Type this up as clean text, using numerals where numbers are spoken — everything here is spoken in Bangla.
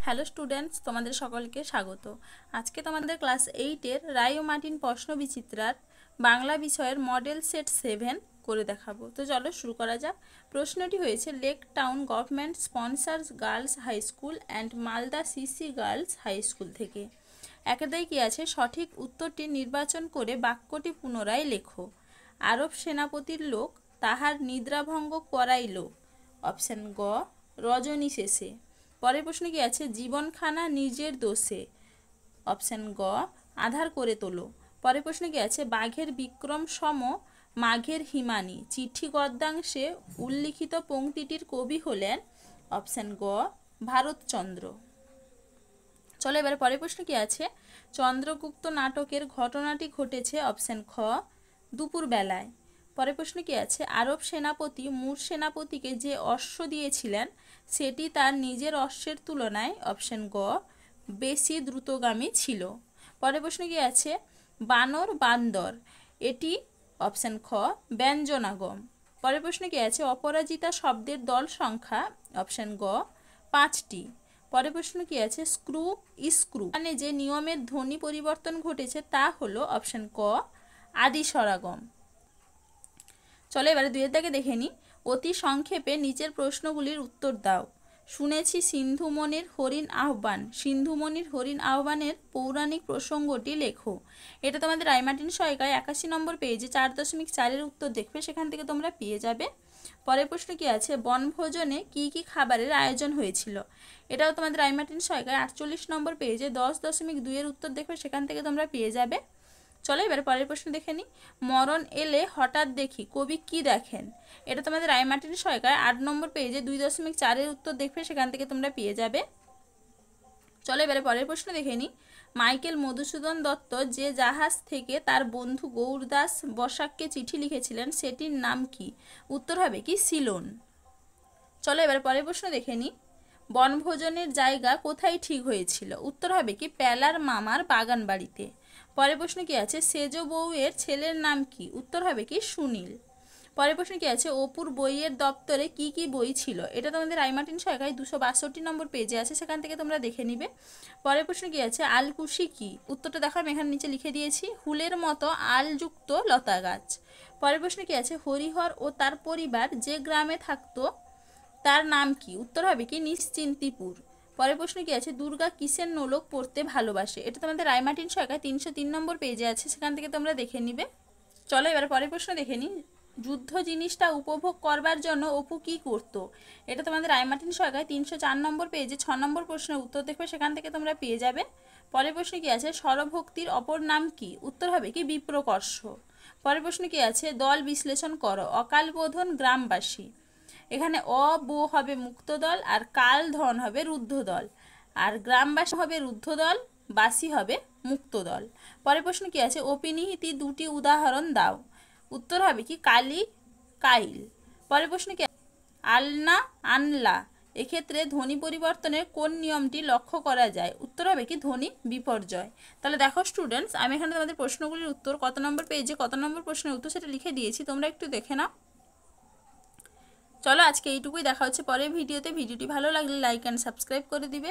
হ্যালো স্টুডেন্টস, তোমাদের সকলকে স্বাগত। আজকে তোমাদের ক্লাস 8-এর রায় ও মার্টিন প্রশ্নবিচিত্রার বাংলা বিষয়ের মডেল সেট 7 করে দেখাবো। তো চলো শুরু করা যাক। প্রশ্নটি হয়েছে lake town government sponsors girls high school and Malda CC girls high school থেকে। একেদাই কি আছে, সঠিক উত্তরটি নির্বাচন করে বাক্যটি পুনরায় লেখো। আরব সেনাপতির লোক তাহার নিদ্রাভঙ্গ করাইল। অপশান গ রজনী শেষে। পরের প্রশ্ন কি আছে, জীবনখানা নিজের দোষে। অপশান গ আধার করে তোলো। পরের প্রশ্ন কি আছে, বাঘের বিক্রম সম মাঘের হিমানি চিঠি গদ্যাংশে উল্লিখিত পংক্তিটির কবি হলেন। অপশান গ ভারতচন্দ্র। চলো এবারে পরের প্রশ্ন কি আছে, চন্দ্রগুপ্ত নাটকের ঘটনাটি ঘটেছে। অপশান খ দুপুরবেলায়। পরের প্রশ্ন কি আছে, আরব সেনাপতি মুর সেনাপতিকে যে অশ্ব দিয়েছিলেন সেটি তার নিজের অশ্বের তুলনায়। অপশান গ বেশি দ্রুতগামী ছিল। পরের প্রশ্ন কি আছে, বানর বান্দর এটি। অপশান খ ব্যঞ্জনাগম। পরের প্রশ্ন কি আছে, অপরাজিতা শব্দের দল সংখ্যা। অপশান গ 5টি। পরের প্রশ্ন কি আছে, স্ক্রু স্ক্রু মানে যে নিয়মের ধ্বনি পরিবর্তন ঘটেছে তা হলো। অপশান ক আদি স্বরাগম। চলো এবারে 2-এর দাগে দেখে নিই। অতি সংক্ষেপে নিচের প্রশ্নগুলির উত্তর দাও। শুনেছি সিন্ধুমণির হরিণ আহ্বান। সিন্ধুমণির হরিণ আহ্বানের পৌরাণিক প্রসঙ্গটি লেখো। এটা তোমাদের রায় মার্টিন সহায়িকায় 81 নম্বর পেজে 4.4-এর উত্তর দেখবে, সেখান থেকে তোমরা পেয়ে যাবে। পরের প্রশ্ন কি আছে, বনভোজনে কি কি খাবারের আয়োজন হয়েছিল। এটাও তোমাদের রায় মার্টিন সহায়িকায় 48 নম্বর পেজে 10.2-এর উত্তর দেখবে, সেখান থেকে তোমরা পেয়ে যাবে। চলো এবার পরের প্রশ্ন দেখে নিই। মরণ এলে হঠাৎ দেখি কবি কি দেখেন। এটা তোমাদের রায় মার্টিন সহায়িকায় 8 নম্বর পেজে 2.4-এর উত্তর দেখবে, সেখান থেকে তোমরা পেয়ে যাবে। চলো এবারে পরের প্রশ্ন দেখে নিই। মাইকেল মধুসূদন দত্ত যে জাহাজ থেকে তার বন্ধু গৌরদাস বসাককে চিঠি লিখেছিলেন সেটির নাম কি। উত্তর হবে কি সিলোন। চলো এবারে পরের প্রশ্ন দেখে নিই। বনভোজনের জায়গা কোথায় ঠিক হয়েছিল। উত্তর হবে কি পেলার মামার বাগান বাড়িতে। পরের প্রশ্ন কি আছে, সেজ বউয়ের ছেলের নাম কি। উত্তর হবে কি সুনীল। পরের প্রশ্ন কি আছে, অপুর বইয়ের দপ্তরে কি কি বই ছিল। এটা তোমাদের রায় মার্টিন সহায়িকায় 262 নম্বর পেজে আছে, সেখান থেকে তোমরা দেখে নিবে। পরের প্রশ্ন কি আছে, আলকুশি কি। উত্তরটা দেখো আমি এখানে নিচে লিখে দিয়েছি, হুলের মতো আলযুক্ত লতা গাছ। পরের প্রশ্ন কি আছে, হরিহর ও তার পরিবার যে গ্রামে থাকতো তার নাম কি। উত্তর হবে কি নিশ্চিন্তিপুর। পরের প্রশ্ন কি আছে, দুর্গা কিসের নোলক পড়তে ভালোবাসে। এটা তোমাদের রায় মার্টিন সহায়িকায় 303 নম্বর পেজে আছে, সেখান থেকে তোমরা দেখে নিবে। চলো এবার পরের প্রশ্ন দেখে নিই। যুদ্ধ জিনিসটা উপভোগ করবার জন্য অপু কি করত। এটা তোমাদের রায় মার্টিন সহায়িকায় 304 নম্বর পেজে 6 নম্বর প্রশ্নের উত্তর দেখবে, সেখান থেকে তোমরা পেয়ে যাবে। পরের প্রশ্ন কি আছে, স্বরভক্তির অপর নাম কি। উত্তর হবে কি বিপ্রকর্ষ। পরের প্রশ্ন কি আছে, দল বিশ্লেষণ করো। অকাল বোধন গ্রামবাসী। এখানে বো হবে মুক্ত দল আর কাল ধন হবে রুদ্ধ দল, আর গ্রামবাসী হবে রুদ্ধ দল, বাসী হবে মুক্ত দল। পরের প্রশ্ন কি আছে, অপিনিহিতি 2টি উদাহরণ দাও। উত্তর হবে কি কালি কাইল। পরের প্রশ্ন কি, আলনা আনলা এক্ষেত্রে ধ্বনি পরিবর্তনের কোন নিয়মটি লক্ষ্য করা যায়। উত্তর হবে কি ধ্বনি বিপর্যয়। তাহলে দেখো স্টুডেন্টস, আমি এখানে তোমাদের প্রশ্নগুলির উত্তর কত নম্বর পেজে কত নম্বর প্রশ্নের উত্তর সেটা লিখে দিয়েছি, তোমরা একটু দেখে নাও। চলো আজকে এইটুকুই, দেখা হচ্ছে পরের ভিডিওতে। ভিডিওটি ভালো লাগলে লাইক অ্যান্ড সাবস্ক্রাইব করে দিবে।